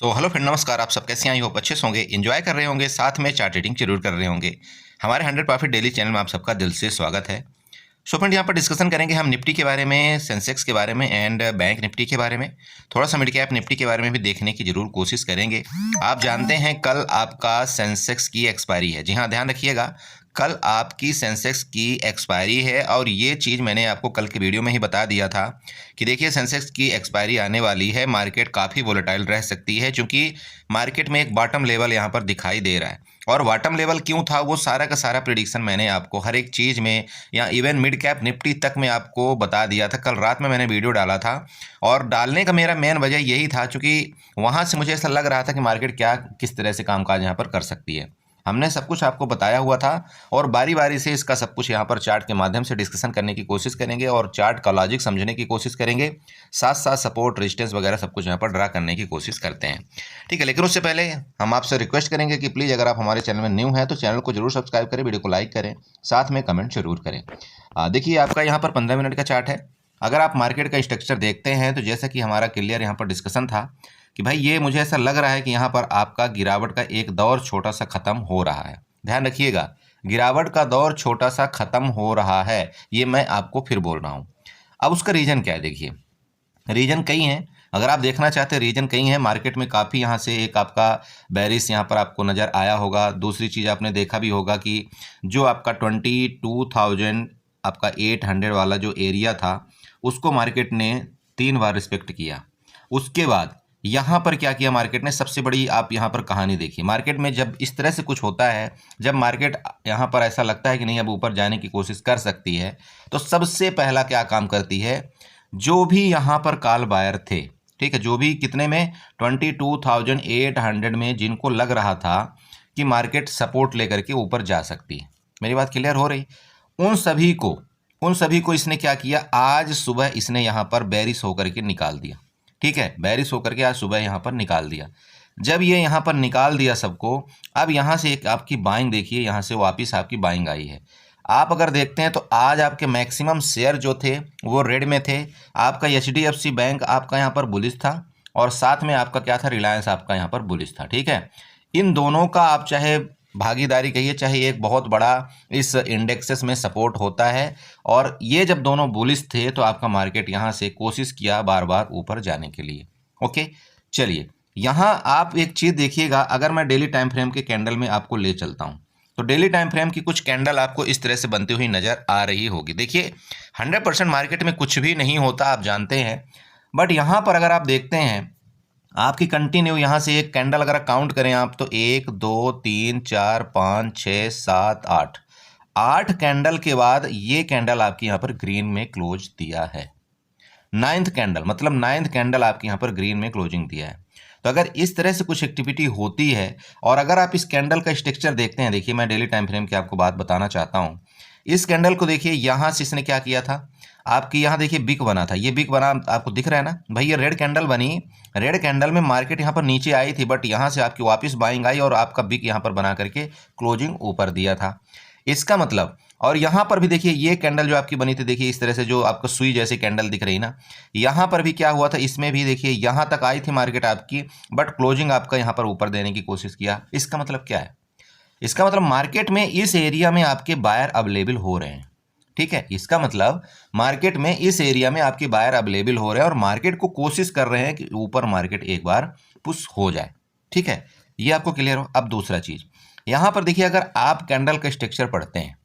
Hello friend, नमस्कार। आप सब कैसे हैं? आई होप अच्छे से होंगे, एंजॉय कर रहे होंगे, साथ में चार्ट रीडिंग जरूर कर रहे होंगे। हमारे 100 प्रॉफिट डेली चैनल में आप सबका दिल से स्वागत है। फ्रेंड, यहाँ पर डिस्कशन करेंगे हम निफ्टी के बारे में, सेंसेक्स के बारे में एंड बैंक निफ्टी के बारे में। थोड़ा सा मिड कैप निफ्टी के बारे में भी देखने की जरूर कोशिश करेंगे। आप जानते हैं कल आपका सेंसेक्स की एक्सपायरी है। जी हाँ, ध्यान रखिएगा, कल आपकी सेंसेक्स की एक्सपायरी है। और ये चीज़ मैंने आपको कल की वीडियो में ही बता दिया था कि देखिए सेंसेक्स की एक्सपायरी आने वाली है, मार्केट काफ़ी वोलेटाइल रह सकती है, क्योंकि मार्केट में एक बॉटम लेवल यहाँ पर दिखाई दे रहा है। और बॉटम लेवल क्यों था, वो सारा का सारा प्रिडिक्शन मैंने आपको हर एक चीज़ में, या इवन मिड कैप निफ्टी तक में आपको बता दिया था। कल रात में मैंने वीडियो डाला था, और डालने का मेरा मेन वजह यही था, क्योंकि वहाँ से मुझे ऐसा लग रहा था कि मार्केट क्या किस तरह से कामकाज यहाँ पर कर सकती है। हमने सब कुछ आपको बताया हुआ था, और बारी बारी से इसका सब कुछ यहाँ पर चार्ट के माध्यम से डिस्कशन करने की कोशिश करेंगे और चार्ट का लॉजिक समझने की कोशिश करेंगे। साथ साथ सपोर्ट, रेजिस्टेंस वगैरह सब कुछ यहाँ पर ड्रा करने की कोशिश करते हैं। ठीक है, लेकिन उससे पहले हम आपसे रिक्वेस्ट करेंगे कि प्लीज़ अगर आप हमारे चैनल में न्यू हैं तो चैनल को जरूर सब्सक्राइब करें, वीडियो को लाइक करें, साथ में कमेंट जरूर करें। देखिए, आपका यहाँ पर 15 मिनट का चार्ट है। अगर आप मार्केट का स्ट्रक्चर देखते हैं तो जैसा कि हमारा क्लियर यहाँ पर डिस्कशन था कि भाई ये मुझे ऐसा लग रहा है कि यहाँ पर आपका गिरावट का एक दौर छोटा सा खत्म हो रहा है। ध्यान रखिएगा, गिरावट का दौर छोटा सा खत्म हो रहा है, ये मैं आपको फिर बोल रहा हूँ। अब उसका रीजन क्या है? देखिए, रीजन कई हैं। अगर आप देखना चाहते हैं, रीजन कई हैं। मार्केट में काफ़ी यहाँ से एक आपका बैरिश यहाँ पर आपको नज़र आया होगा। दूसरी चीज़ आपने देखा भी होगा कि जो आपका 22,000 आपका 800 वाला जो एरिया था, उसको मार्केट ने 3 बार रिस्पेक्ट किया। उसके बाद यहाँ पर क्या किया मार्केट ने? सबसे बड़ी आप यहाँ पर कहानी देखिए। मार्केट में जब इस तरह से कुछ होता है, जब मार्केट यहाँ पर ऐसा लगता है कि नहीं अब ऊपर जाने की कोशिश कर सकती है, तो सबसे पहला क्या काम करती है? जो भी यहाँ पर कॉल बायर थे, ठीक है, जो भी कितने में 22,800 में जिनको लग रहा था कि मार्केट सपोर्ट लेकर के ऊपर जा सकती है, मेरी बात क्लियर हो रही? उन सभी को इसने क्या किया? आज सुबह इसने यहाँ पर बेरिश होकर के निकाल दिया। ठीक है, बेरिश होकर के आज सुबह यहाँ पर निकाल दिया। जब ये यहाँ पर निकाल दिया सबको, अब यहाँ से एक आपकी बाइंग देखिए, यहाँ से वापस आपकी बाइंग आई है। आप अगर देखते हैं तो आज आपके मैक्सिमम शेयर जो थे वो रेड में थे। आपका एचडीएफसी बैंक आपका यहाँ पर बुलिश था, और साथ में आपका क्या था? रिलायंस आपका यहाँ पर बुलिश था। ठीक है, इन दोनों का आप चाहे भागीदारी कहिए, चाहे एक बहुत बड़ा इस इंडेक्सेस में सपोर्ट होता है। और ये जब दोनों बुलिश थे तो आपका मार्केट यहाँ से कोशिश किया बार बार ऊपर जाने के लिए। ओके, चलिए यहाँ आप एक चीज़ देखिएगा। अगर मैं डेली टाइम फ्रेम के कैंडल में आपको ले चलता हूँ तो डेली टाइम फ्रेम की कुछ कैंडल आपको इस तरह से बनती हुई नजर आ रही होगी। देखिए, 100% मार्केट में कुछ भी नहीं होता, आप जानते हैं। बट यहाँ पर अगर आप देखते हैं, आपकी कंटिन्यू यहाँ से एक कैंडल अगर काउंट करें आप, तो 1 2 3 4 5 6 7 8 8 कैंडल के बाद ये कैंडल आपकी यहाँ पर ग्रीन में क्लोज दिया है। 9th कैंडल, मतलब 9th कैंडल आपके यहाँ पर ग्रीन में क्लोजिंग दिया है। तो अगर इस तरह से कुछ एक्टिविटी होती है, और अगर आप इस कैंडल का स्ट्रक्चर देखते हैं, देखिए मैं डेली टाइम फ्रेम की आपको बात बताना चाहता हूँ। इस कैंडल को देखिए, यहाँ से इसने क्या किया था? आपकी यहाँ देखिए बिग बना था, ये बिग बना आपको दिख रहा है ना भाई, ये रेड कैंडल बनी। रेड कैंडल में मार्केट यहाँ पर नीचे आई थी, बट यहाँ से आपकी वापस बाइंग आई और आपका बिग यहाँ पर बना करके क्लोजिंग ऊपर दिया था। इसका मतलब, और यहाँ पर भी देखिए ये कैंडल जो आपकी बनी थी, देखिए इस तरह से जो आपको सुई जैसी कैंडल दिख रही ना, यहाँ पर भी क्या हुआ था? इसमें भी देखिए यहाँ तक आई थी मार्केट आपकी, बट क्लोजिंग आपका यहाँ पर ऊपर देने की कोशिश किया। इसका मतलब क्या है? इसका मतलब मार्केट में इस एरिया में आपके बायर अवेलेबल हो रहे हैं। ठीक है, इसका मतलब मार्केट में इस एरिया में आपके बायर अवेलेबल हो रहे हैं और मार्केट को कोशिश कर रहे हैं कि ऊपर मार्केट एक बार पुश हो जाए। ठीक है, ये आपको क्लियर हो? अब दूसरा चीज, यहां पर देखिए, अगर आप कैंडल का स्ट्रक्चर पढ़ते हैं,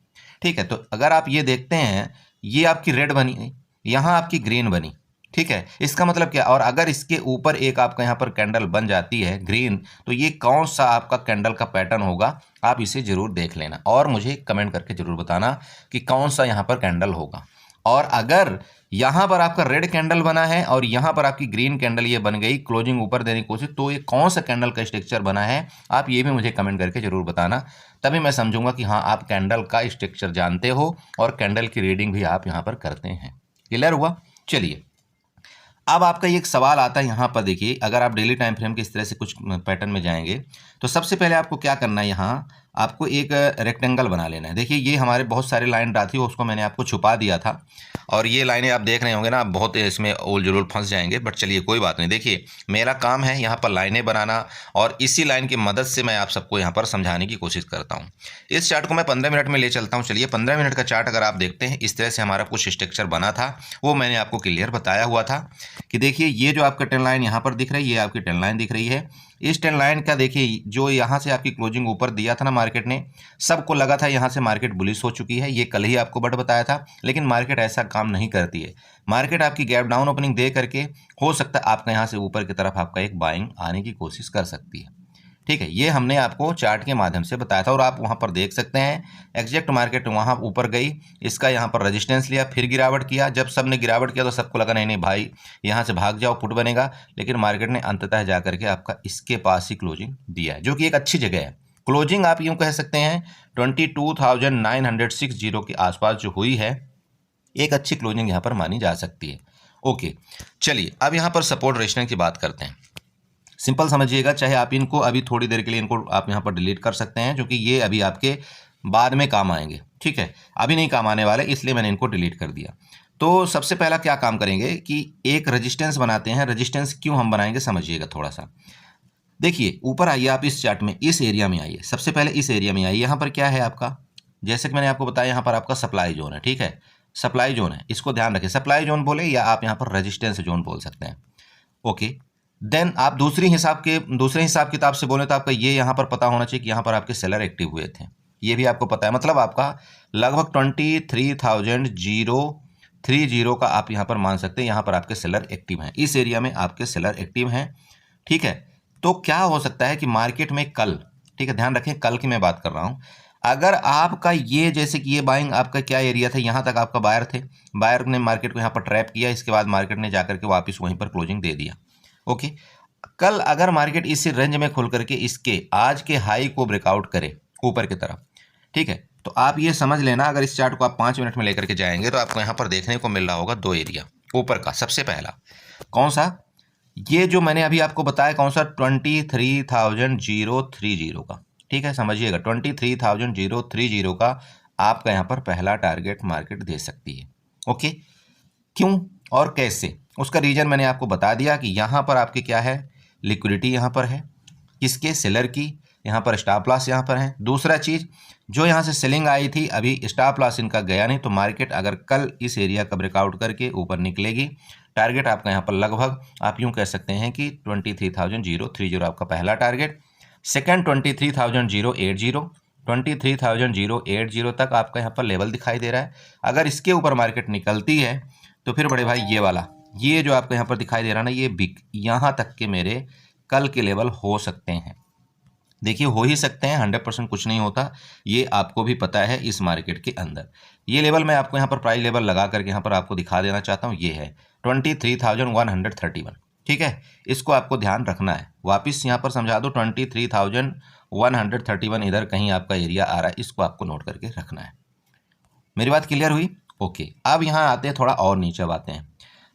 ठीक है, तो अगर आप ये देखते हैं, ये आपकी रेड बनी, यहां आपकी ग्रीन बनी। ठीक है, इसका मतलब क्या? और अगर इसके ऊपर एक आपका यहाँ पर कैंडल बन जाती है ग्रीन, तो ये कौन सा आपका कैंडल का पैटर्न होगा? आप इसे जरूर देख लेना और मुझे कमेंट करके जरूर बताना कि कौन सा यहाँ पर कैंडल होगा। और अगर यहाँ पर आपका रेड कैंडल बना है और यहाँ पर आपकी ग्रीन कैंडल ये बन गई, क्लोजिंग ऊपर देने की कोशिश, तो ये कौन सा कैंडल का स्ट्रक्चर बना है? आप ये भी मुझे कमेंट करके जरूर बताना, तभी मैं समझूंगा कि हाँ, आप कैंडल का स्ट्रक्चर जानते हो और कैंडल की रीडिंग भी आप यहाँ पर करते हैं। क्लियर हुआ? चलिए, अब आपका ये एक सवाल आता है यहाँ पर। देखिए, अगर आप डेली टाइम फ्रेम के इस तरह से कुछ पैटर्न में जाएंगे तो सबसे पहले आपको क्या करना है, यहाँ आपको एक रेक्टेंगल बना लेना है। देखिए ये हमारे बहुत सारे लाइन ड्रा थी, उसको मैंने आपको छुपा दिया था, और ये लाइनें आप देख रहे होंगे ना, आप बहुत इसमें उल जुलूल फंस जाएंगे, बट चलिए कोई बात नहीं। देखिए मेरा काम है यहाँ पर लाइनें बनाना, और इसी लाइन की मदद से मैं आप सबको यहाँ पर समझाने की कोशिश करता हूँ। इस चार्ट को मैं 15 मिनट में ले चलता हूँ। चलिए 15 मिनट का चार्ट अगर आप देखते हैं, इस तरह से हमारा कुछ स्ट्रक्चर बना था, वो मैंने आपको क्लियर बताया हुआ था कि देखिए ये जो आपका ट्रेंड लाइन यहाँ पर दिख रही है, ये आपकी ट्रेंड लाइन दिख रही है। इस ट्रेंड लाइन का देखिए जो यहाँ से आपकी क्लोजिंग ऊपर दिया था ना मार्केट ने, सबको लगा था यहाँ से मार्केट बुलिश हो चुकी है, ये कल ही आपको बट बताया था, लेकिन मार्केट ऐसा काम नहीं करती है। मार्केट आपकी गैप डाउन ओपनिंग दे करके हो सकता है आपका यहाँ से ऊपर की तरफ आपका एक बाइंग आने की कोशिश कर सकती है। ठीक है, ये हमने आपको चार्ट के माध्यम से बताया था, और आप वहाँ पर देख सकते हैं एग्जैक्ट मार्केट वहाँ ऊपर गई, इसका यहाँ पर रेजिस्टेंस लिया, फिर गिरावट किया। जब सबने गिरावट किया तो सबको लगा नहीं नहीं भाई यहाँ से भाग जाओ, पुट बनेगा, लेकिन मार्केट ने अंततः जा करके आपका इसके पास ही क्लोजिंग दिया है, जो कि एक अच्छी जगह है। क्लोजिंग आप यूँ कह सकते हैं 22,960 के आसपास जो हुई है, एक अच्छी क्लोजिंग यहाँ पर मानी जा सकती है। ओके, चलिए अब यहाँ पर सपोर्ट रेजिस्टेंस की बात करते हैं। सिंपल समझिएगा, चाहे आप इनको अभी थोड़ी देर के लिए इनको आप यहाँ पर डिलीट कर सकते हैं, क्योंकि ये अभी आपके बाद में काम आएंगे। ठीक है, अभी नहीं काम आने वाले, इसलिए मैंने इनको डिलीट कर दिया। तो सबसे पहला क्या काम करेंगे कि एक रेजिस्टेंस बनाते हैं। रेजिस्टेंस क्यों हम बनाएंगे समझिएगा थोड़ा सा। देखिए ऊपर आइए आप इस चार्ट में, इस एरिया में आइए, सबसे पहले इस एरिया में आइए। यहाँ पर क्या है आपका, जैसे कि मैंने आपको बताया यहाँ पर आपका सप्लाई जोन है। ठीक है, सप्लाई जोन है, इसको ध्यान रखें, सप्लाई जोन बोले या आप यहाँ पर रेजिस्टेंस जोन बोल सकते हैं। ओके, देन आप दूसरे हिसाब किताब से बोले तो आपका ये यहाँ पर पता होना चाहिए कि यहाँ पर आपके सेलर एक्टिव हुए थे, ये भी आपको पता है। मतलब आपका लगभग 23,030 का आप यहाँ पर मान सकते हैं, यहाँ पर आपके सेलर एक्टिव हैं, इस एरिया में आपके सेलर एक्टिव हैं। ठीक है, तो क्या हो सकता है कि मार्केट में कल, ठीक है ध्यान रखें कल की मैं बात कर रहा हूँ, अगर आपका ये जैसे कि ये बाइंग आपका क्या एरिया था, यहाँ तक आपका बायर थे, बायर ने मार्केट को यहाँ पर ट्रैप किया, इसके बाद मार्केट ने जाकर के वापस वहीं पर क्लोजिंग दे दिया। ओके, कल अगर मार्केट इस रेंज में खुल करके इसके आज के हाई को ब्रेकआउट करे ऊपर की तरफ, ठीक है, तो आप ये समझ लेना, अगर इस चार्ट को आप 5 मिनट में लेकर के जाएंगे तो आपको यहाँ पर देखने को मिल रहा होगा दो एरिया ऊपर का। सबसे पहला कौन सा, ये जो मैंने अभी आपको बताया कौन सा, 23,030 का। ठीक है, समझिएगा 23,030 का आपका यहाँ पर पहला टारगेट मार्केट दे सकती है। ओके, क्यों और कैसे, उसका रीजन मैंने आपको बता दिया कि यहाँ पर आपके क्या है, लिक्विडिटी यहाँ पर है, किसके, सेलर की, यहाँ पर स्टॉप लॉस यहाँ पर है। दूसरा चीज़, जो यहाँ से सेलिंग आई थी अभी स्टॉप लॉस इनका गया नहीं, तो मार्केट अगर कल इस एरिया का ब्रेकआउट करके ऊपर निकलेगी, टारगेट आपका यहाँ पर लगभग आप यूँ कह सकते हैं कि 23,030 आपका पहला टारगेट। सेकेंड 23,080 तक आपका यहाँ पर लेवल दिखाई दे रहा है। अगर इसके ऊपर मार्केट निकलती है तो फिर बड़े भाई ये वाला, ये जो आपको यहाँ पर दिखाई दे रहा है ना, ये बिग यहाँ तक के मेरे कल के लेवल हो सकते हैं। देखिए हो ही सकते हैं, 100% कुछ नहीं होता, ये आपको भी पता है इस मार्केट के अंदर। ये लेवल मैं आपको यहाँ पर प्राइस लेवल लगा करके यहाँ पर आपको दिखा देना चाहता हूँ, ये है 23,131। ठीक है, इसको आपको ध्यान रखना है। वापस यहाँ पर समझा दो, 23,131 इधर कहीं आपका एरिया आ रहा है, इसको आपको नोट करके रखना है। मेरी बात क्लियर हुई? ओके, अब यहाँ आते हैं थोड़ा और नीचे आते हैं।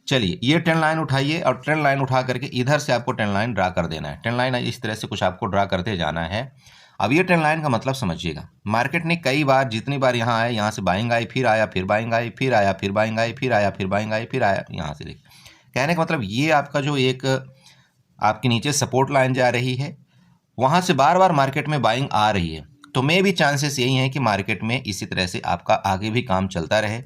चलिए ये ट्रेंड लाइन उठाइए, और ट्रेंड लाइन उठा करके इधर से आपको ट्रेंड लाइन ड्रा कर देना है। ट्रेंड लाइन इस तरह से कुछ आपको ड्रा करते जाना है। अब ये ट्रेंड लाइन का मतलब समझिएगा, मार्केट ने कई बार, जितनी बार यहाँ आया, यहाँ से बाइंग आई, फिर आया, फिर बाइंग आई, फिर आया, फिर बाइंग आई, फिर आया, फिर बाइंग आई, फिर आया, यहाँ से देखिए। कहने का मतलब ये आपका जो एक आपके नीचे सपोर्ट लाइन जा रही है, वहाँ से बार बार मार्केट में बाइंग आ रही है, तो मे भी चांसेस यही हैं कि मार्केट में इसी तरह से आपका आगे भी काम चलता रहे।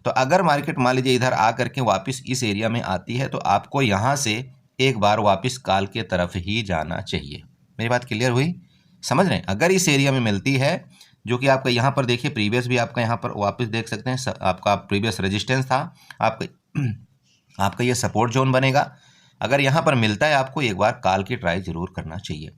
तो अगर मार्केट मान लीजिए इधर आ करके वापस इस एरिया में आती है, तो आपको यहाँ से एक बार वापस काल के तरफ ही जाना चाहिए। मेरी बात क्लियर हुई? समझ रहे हैं? अगर इस एरिया में मिलती है, जो कि आपका यहाँ पर देखिए प्रीवियस भी आपका यहाँ पर वापस देख सकते हैं, आपका प्रीवियस रेजिस्टेंस था, आपका ये सपोर्ट जोन बनेगा। अगर यहाँ पर मिलता है, आपको एक बार काल की ट्राई जरूर करना चाहिए।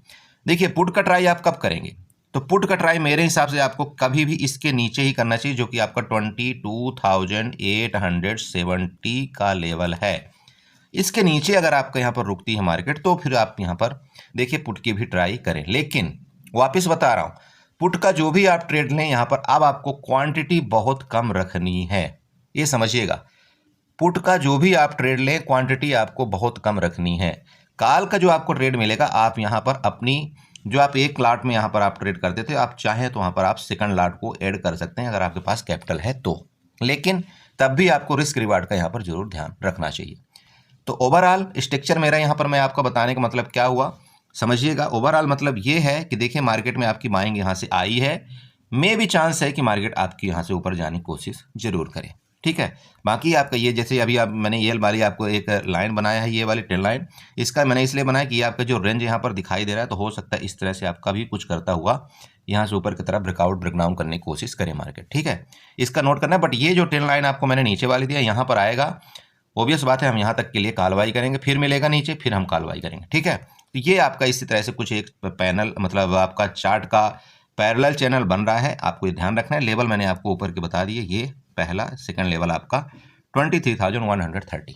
देखिए पुट का ट्राई आप कब करेंगे, तो पुट का ट्राई मेरे हिसाब से आपको कभी भी इसके नीचे ही करना चाहिए, जो कि आपका 22,870 का लेवल है। इसके नीचे अगर आपका यहाँ पर रुकती है मार्केट, तो फिर आप यहाँ पर देखिए पुट की भी ट्राई करें। लेकिन वापस बता रहा हूँ, पुट का जो भी आप ट्रेड लें, यहाँ पर अब आपको क्वांटिटी बहुत कम रखनी है, ये समझिएगा। पुट का जो भी आप ट्रेड लें, क्वांटिटी आपको बहुत कम रखनी है। काल का जो आपको ट्रेड मिलेगा, आप यहाँ पर अपनी जो आप एक लाट में यहाँ पर आप ट्रेड करते थे, आप चाहें तो वहाँ पर आप सेकंड लाट को ऐड कर सकते हैं अगर आपके पास कैपिटल है तो, लेकिन तब भी आपको रिस्क रिवार्ड का यहाँ पर जरूर ध्यान रखना चाहिए। तो ओवरऑल स्ट्रक्चर मेरा यहाँ पर मैं आपको बताने का मतलब क्या हुआ समझिएगा। ओवरऑल मतलब ये है कि देखिए मार्केट में आपकी बाइंग यहाँ से आई है, मे भी चांस है कि मार्केट आपकी यहाँ से ऊपर जाने की कोशिश जरूर करे, ठीक है। बाकी आपका ये जैसे अभी आप मैंने ये वाली आपको एक लाइन बनाया है, ये वाली ट्रेंड लाइन, इसका मैंने इसलिए बनाया कि ये आपका जो रेंज यहाँ पर दिखाई दे रहा है, तो हो सकता है इस तरह से आपका भी कुछ करता हुआ यहाँ से ऊपर की तरफ ब्रेकआउट ब्रेकडाउन करने की कोशिश करे मार्केट, ठीक है। इसका नोट करना है। बट ये जो ट्रेंड लाइन आपको मैंने नीचे वाली दिया यहाँ पर आएगा, ऑब्वियस बात है हम यहाँ तक के लिए कालवाई करेंगे, फिर मिलेगा नीचे, फिर हम कालवाई करेंगे, ठीक है। तो ये आपका इसी तरह से कुछ एक पैनल मतलब आपका चार्ट का पैरेलल चैनल बन रहा है, आपको ये ध्यान रखना है। लेवल मैंने आपको ऊपर के बता दिए, ये पहला सेकंड लेवल आपका 23,130,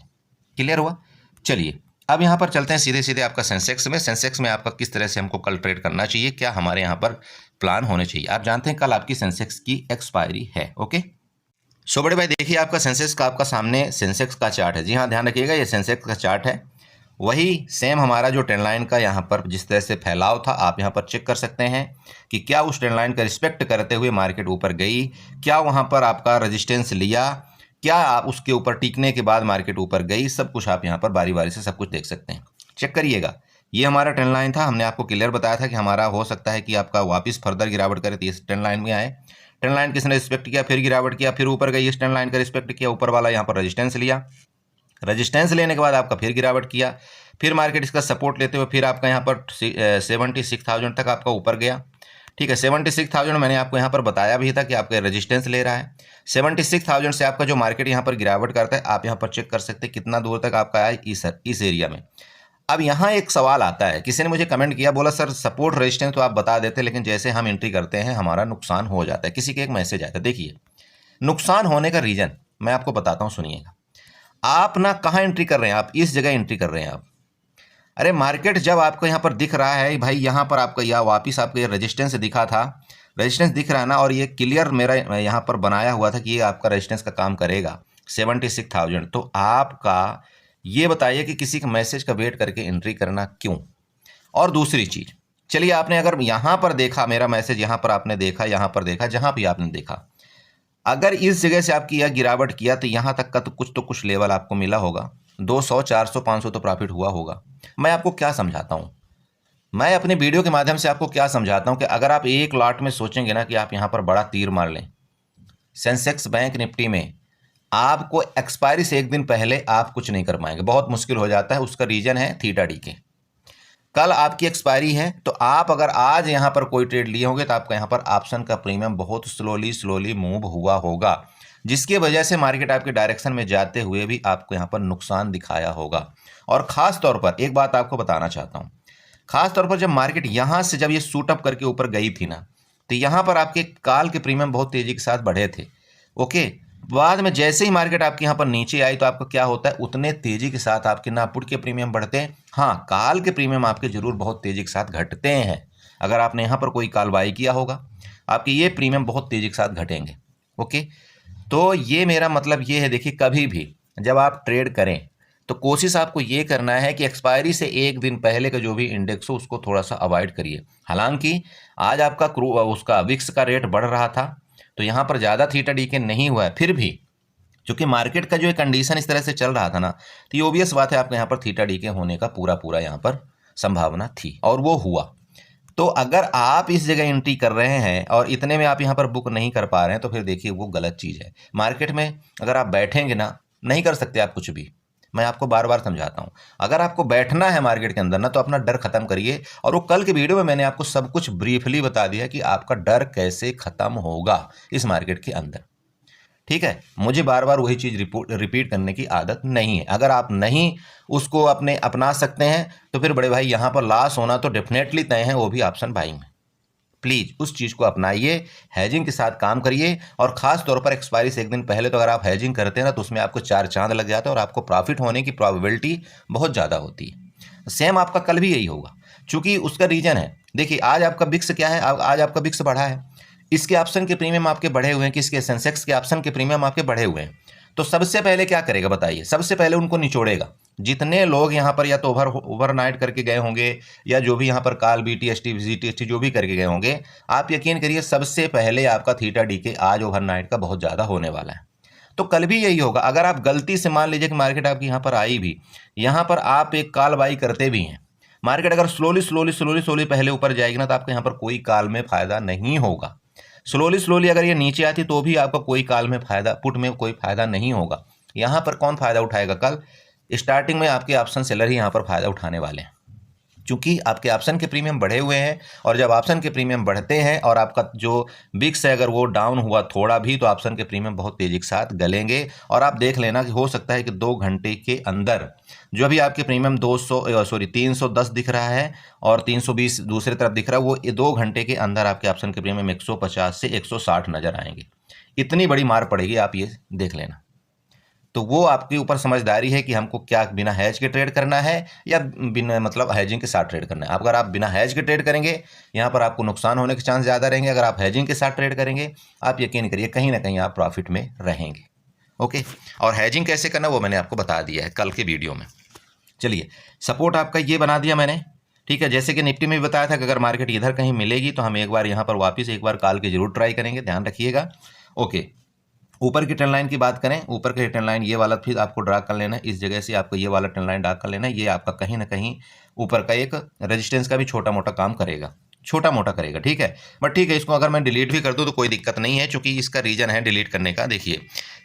क्लियर हुआ। चलिए अब यहाँ पर चलते हैं सीधे सीधे आपका सेंसेक्स में। सेंसेक्स में आपका किस तरह से हमको कल ट्रेड करना चाहिए, क्या हमारे यहाँ पर प्लान होने चाहिए। आप जानते हैं कल आपकी सेंसेक्स की एक्सपायरी है, ओके। सो बड़े भाई देखिए आपका सेंसेक्स का आपका सामने सेंसेक्स का चार्ट है, जी हाँ ध्यान रखिएगा, ये सेंसेक्स का चार्ट है। वही सेम हमारा जो ट्रेंड लाइन का यहाँ पर जिस तरह से फैलाव था, आप यहाँ पर चेक कर सकते हैं कि क्या उस ट्रेंड लाइन का रिस्पेक्ट करते हुए मार्केट ऊपर गई, क्या वहाँ पर आपका रेजिस्टेंस लिया, क्या आप उसके ऊपर टिकने के बाद मार्केट ऊपर गई, सब कुछ आप यहाँ पर बारी बारी से सब कुछ देख सकते हैं। चेक करिएगा, ये हमारा ट्रेंड लाइन था, हमने आपको क्लियर बताया था कि हमारा हो सकता है कि आपका वापस फर्दर गिरावट करे तो इस ट्रेंड लाइन में आए। ट्रेंड लाइन किसने रिस्पेक्ट किया, फिर गिरावट किया, फिर ऊपर गई, इस ट्रेंड लाइन का रिस्पेक्ट किया, ऊपर वाला यहाँ पर रेजिस्टेंस लिया, रेजिस्टेंस लेने के बाद आपका फिर गिरावट किया, फिर मार्केट इसका सपोर्ट लेते हुए फिर आपका यहाँ पर 76,000 तक आपका ऊपर गया, ठीक है। 76,000 मैंने आपको यहाँ पर बताया भी था कि आपका रेजिस्टेंस ले रहा है। 76,000 से आपका जो मार्केट यहाँ पर गिरावट करता है, आप यहाँ पर चेक कर सकते हैं कितना दूर तक आपका आया इस एरिया में। अब यहाँ एक सवाल आता है, किसी ने मुझे कमेंट किया, बोला सर सपोर्ट रेजिस्टेंस तो आप बता देते लेकिन जैसे हम एंट्री करते हैं हमारा नुकसान हो जाता है। किसी के एक मैसेज आया था, देखिए नुकसान होने का रीजन मैं आपको बताता हूँ, सुनिएगा। आप ना कहाँ एंट्री कर रहे हैं, आप इस जगह एंट्री कर रहे हैं आप। अरे मार्केट जब आपको यहाँ पर दिख रहा है भाई, यहाँ पर आपका या वापिस आपको ये रेजिस्टेंस दिखा था, रेजिस्टेंस दिख रहा है ना, और ये क्लियर मेरा यहाँ पर बनाया हुआ था कि ये आपका रेजिस्टेंस का काम करेगा 76,000। तो आपका ये बताइए कि किसी के मैसेज का वेट करके एंट्री करना क्यों। और दूसरी चीज़, चलिए आपने अगर यहाँ पर देखा मेरा मैसेज, यहाँ पर आपने देखा, यहाँ पर देखा, जहाँ भी आपने देखा, अगर इस जगह से आपकी यह गिरावट किया तो यहाँ तक का तो कुछ लेवल आपको मिला होगा, 200, 400, 500 तो प्रॉफिट हुआ होगा। मैं आपको क्या समझाता हूँ, मैं अपने वीडियो के माध्यम से आपको क्या समझाता हूँ कि अगर आप एक लॉट में सोचेंगे ना कि आप यहाँ पर बड़ा तीर मार लें सेंसेक्स बैंक निफ्टी में, आपको एक्सपायरी से एक दिन पहले आप कुछ नहीं कर पाएंगे, बहुत मुश्किल हो जाता है। उसका रीजन है थीटा डी के। कल आपकी एक्सपायरी है, तो आप अगर आज यहाँ पर कोई ट्रेड लिए होंगे तो आपका यहाँ पर ऑप्शन का प्रीमियम बहुत स्लोली मूव हुआ होगा, जिसकी वजह से मार्केट आपके डायरेक्शन में जाते हुए भी आपको यहाँ पर नुकसान दिखाया होगा। और ख़ास तौर पर एक बात आपको बताना चाहता हूँ, ख़ास तौर पर जब मार्केट यहाँ से जब ये सूट अप करके ऊपर गई थी ना, तो यहाँ पर आपके काल के प्रीमियम बहुत तेज़ी के साथ बढ़े थे, ओके। बाद में जैसे ही मार्केट आपके यहाँ पर नीचे आई तो आपका क्या होता है, उतने तेज़ी के साथ आपके ना पुट के प्रीमियम बढ़ते हैं, हाँ काल के प्रीमियम आपके जरूर बहुत तेज़ी के साथ घटते हैं। अगर आपने यहाँ पर कोई काल बाई किया होगा, आपके ये प्रीमियम बहुत तेज़ी के साथ घटेंगे, ओके। तो ये मेरा मतलब ये है, देखिए कभी भी जब आप ट्रेड करें तो कोशिश आपको ये करना है कि एक्सपायरी से एक दिन पहले का जो भी इंडेक्स हो उसको थोड़ा सा अवॉइड करिए। हालांकि आज आपका उसका विक्स का रेट बढ़ रहा था, तो यहाँ पर ज़्यादा थीटा डी के नहीं हुआ है, फिर भी क्योंकि मार्केट का जो एक कंडीशन इस तरह से चल रहा था ना, तो ये ओबियस बात है आपके यहाँ पर थीटा डी के होने का पूरा यहाँ पर संभावना थी और वो हुआ। तो अगर आप इस जगह एंट्री कर रहे हैं और इतने में आप यहाँ पर बुक नहीं कर पा रहे हैं, तो फिर देखिए वो गलत चीज़ है। मार्केट में अगर आप बैठेंगे ना, नहीं कर सकते आप कुछ भी, मैं आपको बार बार समझाता हूँ। अगर आपको बैठना है मार्केट के अंदर ना, तो अपना डर खत्म करिए। और वो कल के वीडियो में मैंने आपको सब कुछ ब्रीफली बता दिया कि आपका डर कैसे खत्म होगा इस मार्केट के अंदर, ठीक है। मुझे बार बार वही चीज़ रिपीट करने की आदत नहीं है। अगर आप नहीं उसको अपने अपना सकते हैं तो फिर बड़े भाई यहाँ पर लॉस होना तो डेफिनेटली तय है, वो भी ऑप्शन बाइंग में। प्लीज़ उस चीज़ को अपनाइए, हैजिंग के साथ काम करिए। और ख़ास तौर पर एक्सपायरी से एक दिन पहले तो अगर आप हैजिंग करते हैं ना, तो उसमें आपको 4 चांद लग जाता है और आपको प्रॉफिट होने की प्रोबेबिलिटी बहुत ज़्यादा होती है। सेम आपका कल भी यही होगा, चूँकि उसका रीज़न है, देखिए आज आपका बिक्स क्या है, आज आपका बिक्स बढ़ा है, इसके ऑप्शन के प्रीमियम आपके बढ़े हुए हैं, किसके सेंसेक्स के ऑप्शन के प्रीमियम आपके बढ़े हुए हैं। तो सबसे पहले क्या करेगा बताइए, सबसे पहले उनको निचोड़ेगा। जितने लोग यहाँ पर या तो ओवरनाइट करके गए होंगे या जो भी यहाँ पर काल BTST VTST जो भी करके गए होंगे, आप यकीन करिए सबसे पहले आपका थीटा डीके आज ओवरनाइट का बहुत ज़्यादा होने वाला है। तो कल भी यही होगा। अगर आप गलती से मान लीजिए कि मार्केट आपकी यहाँ पर आई भी, यहाँ पर आप एक काल बाई करते भी हैं, मार्केट अगर स्लोली पहले ऊपर जाएगी ना, तो आपको यहाँ पर कोई काल में फायदा नहीं होगा। स्लोली अगर ये नीचे आती तो भी आपका कोई काल में फायदा, पुट में कोई फायदा नहीं होगा। यहाँ पर कौन फायदा उठाएगा? कल स्टार्टिंग में आपके ऑप्शन सेलर ही यहाँ पर फायदा उठाने वाले हैं, क्योंकि आपके ऑप्शन के प्रीमियम बढ़े हुए हैं। और जब ऑप्शन के प्रीमियम बढ़ते हैं और आपका जो बिक्स है अगर वो डाउन हुआ थोड़ा भी, तो ऑप्शन के प्रीमियम बहुत तेजी के साथ गलेंगे। और आप देख लेना कि हो सकता है कि 2 घंटे के अंदर जो भी आपके प्रीमियम 310 दिख रहा है और 320 दूसरी तरफ दिख रहा है, वो 2 घंटे के अंदर आपके ऑप्शन के प्रीमियम 150 से 160 नजर आएंगे। इतनी बड़ी मार पड़ेगी, आप ये देख लेना। तो वो आपके ऊपर समझदारी है कि हमको क्या बिना हैज के ट्रेड करना है या बिना मतलब हैजिंग के साथ ट्रेड करना है। अगर आप बिना हैज के ट्रेड करेंगे, यहाँ पर आपको नुकसान होने के चांस ज़्यादा रहेंगे। अगर आप हैजिंग के साथ ट्रेड करेंगे, आप यकीन करिए कहीं ना कहीं आप प्रॉफिट में रहेंगे। ओके, और हैजिंग कैसे करना वो मैंने आपको बता दिया है कल के वीडियो में। चलिए, सपोर्ट आपका ये बना दिया मैंने, ठीक है। जैसे कि निफ्टी में भी बताया था कि अगर मार्केट इधर कहीं मिलेगी तो हम एक बार यहाँ पर वापस एक बार कॉल के जरूर ट्राई करेंगे, ध्यान रखिएगा। ओके, ऊपर की ट्रेंड लाइन की बात करें, ऊपर की ट्रेंड लाइन ये वाला फिर आपको ड्रा कर लेना है। इस जगह से आपको ये वाला ट्रेंड लाइन ड्रा कर लेना है। ये आपका कहीं ना कहीं ऊपर का एक रेजिस्टेंस का भी छोटा मोटा काम करेगा, छोटा मोटा करेगा, ठीक है। बट ठीक है, इसको अगर मैं डिलीट भी कर दूं तो कोई दिक्कत नहीं है, क्योंकि इसका रीजन है डिलीट करने का। देखिए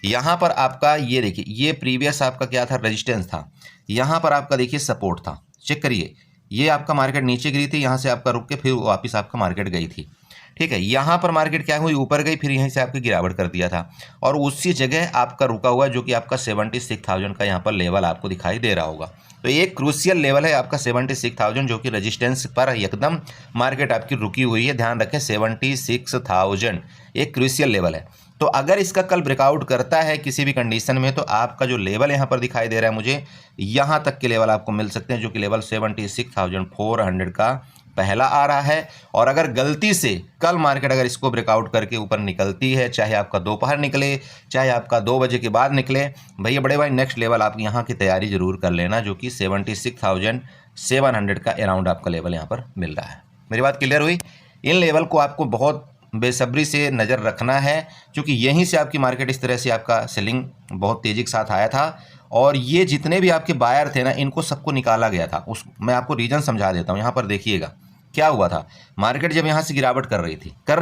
यहाँ पर आपका ये देखिए, ये प्रीवियस आपका क्या था, रेजिस्टेंस था। यहाँ पर आपका देखिए सपोर्ट था, चेक करिए। ये आपका मार्केट नीचे गिरी थी, यहाँ से आपका रुक के फिर वापस आपका मार्केट गई थी, ठीक है। यहाँ पर मार्केट क्या हुई, ऊपर गई, फिर यहीं से आपकी गिरावट कर दिया था और उसी जगह आपका रुका हुआ, जो कि आपका 76,000 का यहाँ पर लेवल आपको दिखाई दे रहा होगा। तो एक क्रूशियल लेवल है आपका 76,000, जो कि रेजिस्टेंस पर एकदम मार्केट आपकी रुकी हुई है। ध्यान रखें, 76,000 एक क्रूशियल लेवल है। तो अगर इसका कल ब्रेकआउट करता है किसी भी कंडीशन में, तो आपका जो लेवल यहाँ पर दिखाई दे रहा है मुझे, यहाँ तक के लेवल आपको मिल सकते हैं, जो कि लेवल 76,400 का पहला आ रहा है। और अगर गलती से कल मार्केट अगर इसको ब्रेकआउट करके ऊपर निकलती है, चाहे आपका दोपहर निकले, चाहे आपका 2 बजे के बाद निकले, भैया बड़े भाई नेक्स्ट लेवल आप यहाँ की तैयारी जरूर कर लेना, जो कि 76,700 का अराउंड आपका लेवल यहाँ पर मिल रहा है। मेरी बात क्लियर हुई? इन लेवल को आपको बहुत बेसब्री से नज़र रखना है, क्योंकि यहीं से आपकी मार्केट इस तरह से आपका सेलिंग बहुत तेज़ी के साथ आया था। और ये जितने भी आपके बायर थे ना, इनको सबको निकाला गया था। मैं आपको रीज़न समझा देता हूँ। यहाँ पर देखिएगा क्या हुआ था। मार्केट जब यहाँ से गिरावट कर रही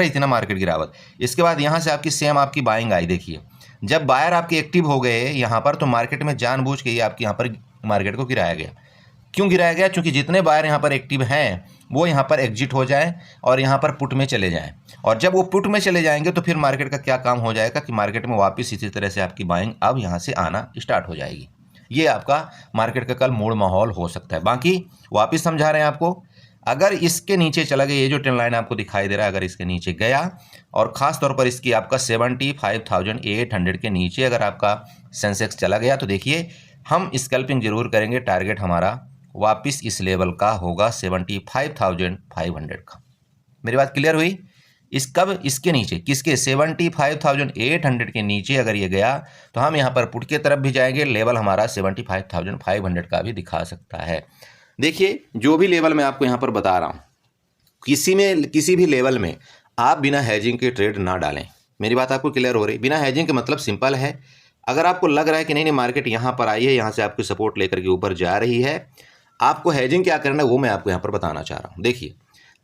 थी ना मार्केट गिरावट, इसके बाद यहाँ से आपकी सेम आपकी बाइंग आई। देखिए जब बायर आपके एक्टिव हो गए यहाँ पर, तो मार्केट में जानबूझ के ये आपकी यहाँ पर मार्केट को गिराया गया। क्यों गिराया गया? क्योंकि जितने बायर यहाँ पर एक्टिव हैं वो यहाँ पर एग्जिट हो जाएं और यहाँ पर पुट में चले जाएं। और जब वो पुट में चले जाएंगे तो फिर मार्केट का क्या काम हो जाएगा कि मार्केट में वापस इसी तरह से आपकी बाइंग अब यहाँ से आना स्टार्ट हो जाएगी। ये आपका मार्केट का कल मूड माहौल हो सकता है। बाकी वापस समझा रहे हैं आपको, अगर इसके नीचे चला गया, ये जो ट्रेंड लाइन आपको दिखाई दे रहा है, अगर इसके नीचे गया और ख़ास तौर पर इसकी आपका 75,800 के नीचे अगर आपका सेंसेक्स चला गया, तो देखिए हम स्कैल्पिंग जरूर करेंगे। टारगेट हमारा वापस इस लेवल का होगा 75,500 का। मेरी बात क्लियर हुई? इसके नीचे किसके 75,800 के नीचे अगर ये गया तो हम यहाँ पर पुट के तरफ भी जाएंगे। लेवल हमारा 75,500 का भी दिखा सकता है। देखिए जो भी लेवल मैं आपको यहाँ पर बता रहा हूँ, किसी भी लेवल में आप बिना हैजिंग के ट्रेड ना डालें। मेरी बात आपको क्लियर हो रही? बिना हैजिंग के मतलब सिंपल है, अगर आपको लग रहा है कि नहीं मार्केट यहाँ पर आई है, यहाँ से आपकी सपोर्ट लेकर के ऊपर जा रही है, आपको हैजिंग क्या करना है वो मैं आपको यहाँ पर बताना चाह रहा हूँ। देखिए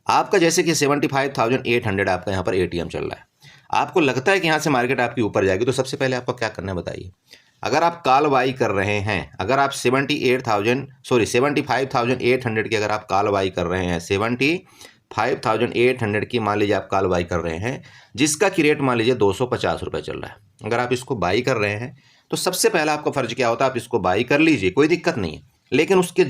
आपका जैसे कि 75,800 आपका यहाँ पर एटीएम चल रहा है, आपको लगता है कि यहाँ से मार्केट आपकी ऊपर जाएगी, तो सबसे पहले आपको क्या करना है बताइए। अगर आप कॉल बाई कर रहे हैं, अगर आप 75,800 की अगर आप कॉल बाई कर रहे हैं, 75,800 की मान लीजिए आप कॉल बाई कर रहे हैं, जिसका की रेट मान लीजिए 250 रुपये चल रहा है, अगर आप इसको बाई कर रहे हैं तो सबसे पहला आपका फर्ज क्या होता है, आप इसको बाई कर लीजिए, कोई दिक्कत नहीं है। लेकिन उसके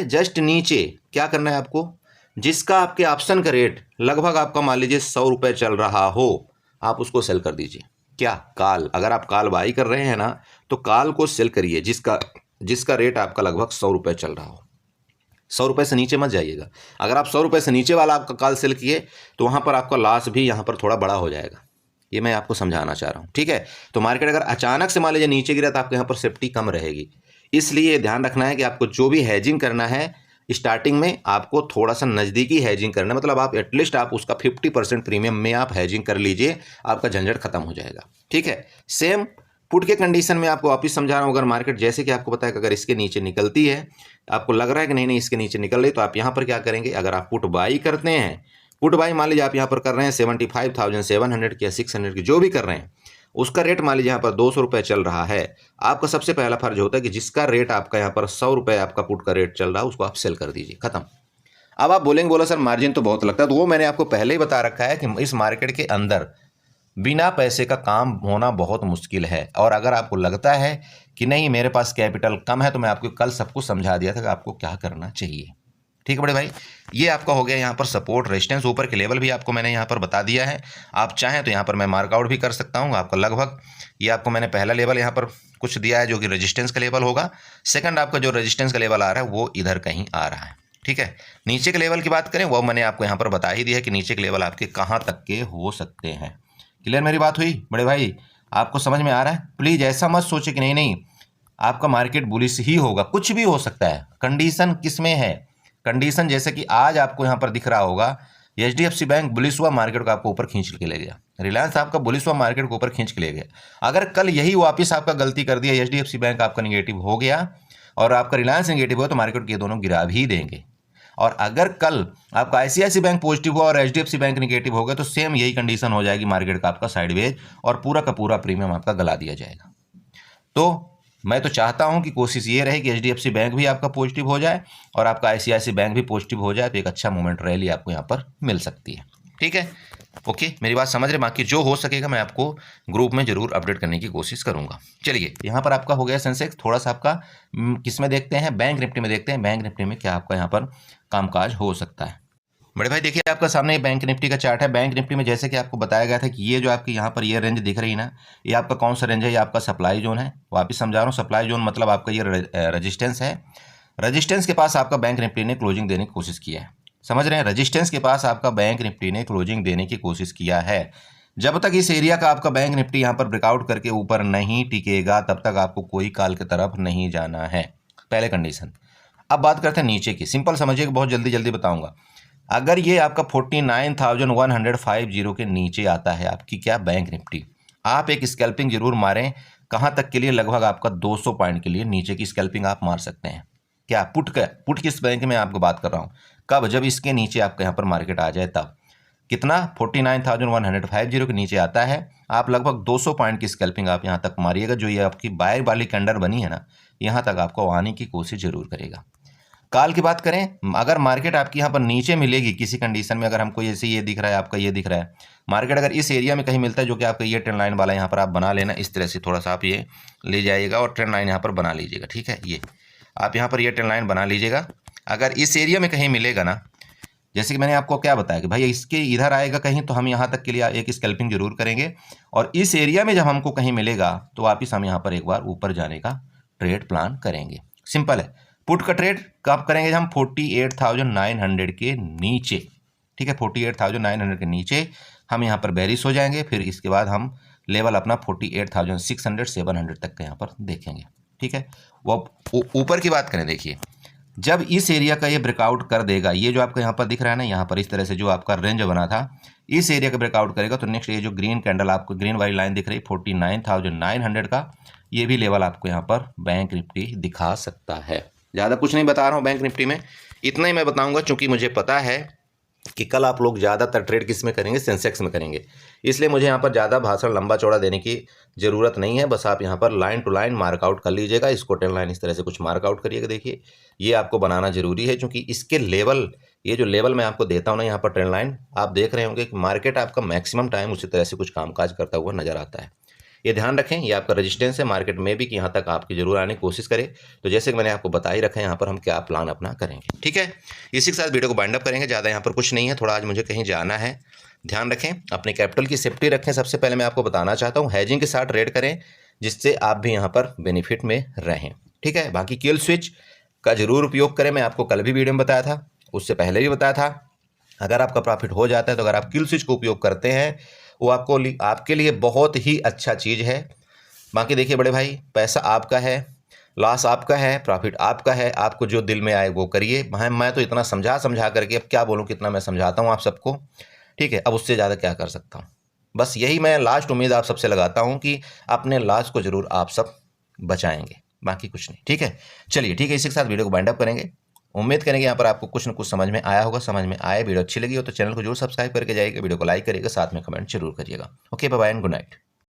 जस्ट नीचे क्या करना है आपको, जिसका आपके ऑप्शन का रेट लगभग आपका मान लीजिए 100 रुपये चल रहा हो, आप उसको सेल कर दीजिए। क्या? कॉल। अगर आप कॉल बाई कर रहे हैं ना, तो कॉल को सेल करिए जिसका रेट आपका लगभग 100 रुपये चल रहा हो। 100 रुपये से नीचे मत जाइएगा। अगर आप 100 रुपये से नीचे वाला आपका कॉल सेल किए तो वहाँ पर आपका लॉस भी यहाँ पर थोड़ा बड़ा हो जाएगा। ये मैं आपको समझाना चाह रहा हूँ, ठीक है। तो मार्केट अगर अचानक से मान लीजिए नीचे गिरा तो आपके यहाँ पर सेफ्टी कम रहेगी। इसलिए ध्यान रखना है कि आपको जो भी हैजिंग करना है स्टार्टिंग में आपको थोड़ा सा नज़दीकी हैजिंग करना है, मतलब आप एटलीस्ट आप उसका 50% प्रीमियम में आप हैजिंग कर लीजिए, आपका झंझट खत्म हो जाएगा। ठीक है, सेम पुट के कंडीशन में आपको वापिस समझा रहा हूँ। अगर मार्केट जैसे कि आपको पता है कि अगर इसके नीचे निकलती है, आपको लग रहा है कि नहीं नहीं इसके नीचे निकल रही, तो आप यहाँ पर क्या करेंगे, अगर आप पुट बाई करते हैं, पुट बाई मान लीजिए आप यहाँ पर कर रहे हैं 75,700 की या 600 की, जो भी कर रहे हैं उसका रेट मान लीजिए यहाँ पर 200 रुपये चल रहा है। आपका सबसे पहला फर्ज होता है कि जिसका रेट आपका यहाँ पर 100 रुपये आपका पुट का रेट चल रहा है उसको आप सेल कर दीजिए, खत्म। अब आप बोलेंगे बोला सर मार्जिन तो बहुत लगता है, तो वो मैंने आपको पहले ही बता रखा है कि इस मार्केट के अंदर बिना पैसे का काम होना बहुत मुश्किल है। और अगर आपको लगता है कि नहीं मेरे पास कैपिटल कम है, तो मैं आपको कल सब कुछ समझा दिया था कि आपको क्या करना चाहिए। ठीक है बड़े भाई, ये आपका हो गया यहाँ पर सपोर्ट रेजिस्टेंस, ऊपर के लेवल भी आपको मैंने यहाँ पर बता दिया है। आप चाहें तो यहाँ पर मैं मार्कआउट भी कर सकता हूँ आपका लगभग, ये आपको मैंने पहला लेवल यहाँ पर कुछ दिया है जो कि रेजिस्टेंस का लेवल होगा। सेकंड आपका जो रेजिस्टेंस का लेवल आ रहा है वो इधर कहीं आ रहा है। ठीक है, नीचे के लेवल की बात करें वो मैंने आपको यहाँ पर बता ही दिया है कि नीचे के लेवल आपके कहाँ तक के हो सकते हैं। क्लियर मेरी बात हुई बड़े भाई, आपको समझ में आ रहा है? प्लीज़ ऐसा मत सोचे कि नहीं नहीं आपका मार्केट बुलिश ही होगा, कुछ भी हो सकता है। कंडीशन किस में है, कंडीशन जैसे कि आज आपको यहाँ पर दिख रहा होगा HDFC बैंक बुलिश हुआ, मार्केट को आपको ऊपर खींच के ले गया। रिलायंस आपका बुलिश हुआ, मार्केट को ऊपर खींच के ले गया। अगर कल यही वापस आपका गलती कर दिया, HDFC बैंक आपका निगेटिव हो गया और आपका रिलायंस निगेटिव हो, तो मार्केट के दोनों गिरा भी देंगे। और अगर कल आपका ICICI बैंक पॉजिटिव हुआ और HDFC बैंक निगेटिव हो गया, तो सेम यही कंडीशन हो जाएगी मार्केट का आपका साइडवेज, और पूरा का पूरा प्रीमियम आपका गला दिया जाएगा। तो मैं तो चाहता हूं कि कोशिश ये रहे कि HDFC बैंक भी आपका पॉजिटिव हो जाए और आपका ICICI बैंक भी पॉजिटिव हो जाए, तो एक अच्छा मोमेंट रैली आपको यहाँ पर मिल सकती है। ठीक है, ओके, मेरी बात समझ रहे? बाकी जो हो सकेगा मैं आपको ग्रुप में जरूर अपडेट करने की कोशिश करूंगा। चलिए, यहाँ पर आपका हो गया सेंसेक्स। थोड़ा सा आपका किस में देखते हैं, बैंक निफ्टी में देखते हैं, बैंक निफ्टी में क्या आपका यहाँ पर कामकाज हो सकता है। बड़े भाई देखिए आपका सामने बैंक निफ्टी का चार्ट है। बैंक निफ्टी में जैसे कि आपको बताया गया था कि ये जो आपकी यहाँ पर ये रेंज दिख रही है ना, ये आपका कौन सा रेंज है, ये आपका सप्लाई जोन है। वापिस समझा रहा हूँ, सप्लाई जोन मतलब आपका ये रेजिस्टेंस है। रेजिस्टेंस के पास आपका बैंक निफ्टी ने क्लोजिंग देने की कोशिश किया है, समझ रहे हैं? रेजिस्टेंस के पास आपका बैंक निफ्टी ने क्लोजिंग देने की कोशिश किया है। जब तक इस एरिया का आपका बैंक निफ्टी यहाँ पर ब्रेकआउट करके ऊपर नहीं टिकेगा, तब तक आपको कोई काल की तरफ नहीं जाना है, पहले कंडीशन। अब बात करते हैं नीचे की, सिंपल समझिए, बहुत जल्दी जल्दी बताऊंगा। अगर ये आपका 49,150 के नीचे आता है आपकी क्या बैंक निफ्टी, आप एक स्कैल्पिंग जरूर मारें। कहाँ तक के लिए? लगभग आपका 200 पॉइंट के लिए नीचे की स्कैल्पिंग आप मार सकते हैं। क्या पुट किस बैंक में आपको बात कर रहा हूँ, कब? जब इसके नीचे आपके यहाँ पर मार्केट आ जाए तब। कितना? 49,150 के नीचे आता है, आप लगभग 200 पॉइंट की स्कैल्पिंग आप यहाँ तक मारिएगा। जो ये आपकी बाय वाली कैंडल बनी है ना, यहाँ तक आपको आने की कोशिश जरूर करेगा। काल की बात करें, अगर मार्केट आपकी यहाँ पर नीचे मिलेगी किसी कंडीशन में, अगर हमको जैसे ये दिख रहा है आपका, ये दिख रहा है मार्केट अगर इस एरिया में कहीं मिलता है, जो कि आपका ये ट्रेंड लाइन वाला यहाँ पर आप बना लेना, इस तरह से थोड़ा सा आप ये ले जाइएगा और ट्रेंड लाइन यहाँ पर बना लीजिएगा। ठीक है, ये आप यहाँ पर ये ट्रेंड लाइन बना लीजिएगा। अगर इस एरिया में कहीं मिलेगा ना, जैसे कि मैंने आपको क्या बताया कि भाई इसके इधर आएगा कहीं, तो हम यहाँ तक के लिए एक स्कैल्पिंग जरूर करेंगे। और इस एरिया में जब हमको कहीं मिलेगा तो वापिस हम यहाँ पर एक बार ऊपर जाने का ट्रेड प्लान करेंगे। सिंपल है। पुट का ट्रेड कब करेंगे? हम 48,900 के नीचे। ठीक है, 48,900 के नीचे हम यहाँ पर बेरिश हो जाएंगे। फिर इसके बाद हम लेवल अपना 48,600 700 तक का यहाँ पर देखेंगे। ठीक है, वो ऊपर की बात करें, देखिए जब इस एरिया का ये ब्रेकआउट कर देगा, ये जो आपका यहाँ पर दिख रहा है ना, यहाँ पर इस तरह से जो आपका रेंज बना था, इस एरिया का ब्रेकआउट करेगा, तो नेक्स्ट ये जो ग्रीन कैंडल आपको ग्रीन वाली लाइन दिख रही है 49,900 का, ये भी लेवल आपको यहाँ पर बैंक निफ्टी दिखा सकता है। ज़्यादा कुछ नहीं बता रहा हूँ बैंक निफ्टी में, इतना ही मैं बताऊँगा, चूँकि मुझे पता है कि कल आप लोग ज़्यादातर ट्रेड किस में करेंगे, सेंसेक्स में करेंगे। इसलिए मुझे यहाँ पर ज़्यादा भाषण लंबा चौड़ा देने की ज़रूरत नहीं है। बस आप यहाँ पर लाइन टू लाइन मार्कआउट कर लीजिएगा, इसको ट्रेंड लाइन इस तरह से कुछ मार्कआउट करिएगा। देखिए ये आपको बनाना जरूरी है, क्योंकि इसके लेवल, ये जो लेवल मैं आपको देता हूँ ना यहाँ पर ट्रेंड लाइन, आप देख रहे होंगे कि मार्केट आपका मैक्सिमम टाइम उसी तरह से कुछ कामकाज करता हुआ नजर आता है। ये ध्यान रखें, ये आपका रेजिस्टेंस है मार्केट में भी कि यहाँ तक आपकी जरूर आने की कोशिश करें। तो जैसे कि मैंने आपको बता ही रखा है, यहाँ पर हम क्या प्लान अपना करेंगे। ठीक है, इसी के साथ वीडियो को बाइंड अप करेंगे। ज़्यादा यहाँ पर कुछ नहीं है, थोड़ा आज मुझे कहीं जाना है। ध्यान रखें, अपने कैपिटल की सेफ्टी रखें। सबसे पहले मैं आपको बताना चाहता हूँ, हैजिंग के साथ ट्रेड करें, जिससे आप भी यहाँ पर बेनिफिट में रहें। ठीक है, बाकी किल स्विच का जरूर उपयोग करें। मैं आपको कल भी वीडियो में बताया था, उससे पहले भी बताया था। अगर आपका प्रॉफिट हो जाता है तो अगर आप किल स्विच को उपयोग करते हैं, वो आपके लिए बहुत ही अच्छा चीज़ है। बाकी देखिए बड़े भाई, पैसा आपका है, लॉस आपका है, प्रॉफिट आपका है, आपको जो दिल में आए वो करिए। मैं तो इतना समझा करके अब क्या बोलूँ, कितना मैं समझाता हूँ आप सबको, ठीक है। अब उससे ज़्यादा क्या कर सकता हूँ। बस यही मैं लास्ट उम्मीद आप सबसे लगाता हूँ कि अपने लॉस को ज़रूर आप सब बचाएंगे, बाकी कुछ नहीं, ठीक है। चलिए ठीक है, इसी के साथ वीडियो को वाइंड अप करेंगे। उम्मीद करेंगे यहाँ पर आपको कुछ न कुछ समझ में आया होगा। समझ में आए, वीडियो अच्छी लगी हो तो चैनल को जरूर सब्सक्राइब करके जाइएगा, वीडियो को लाइक करिएगा, साथ में कमेंट जरूर करिएगा। Okay, bye bye and good night.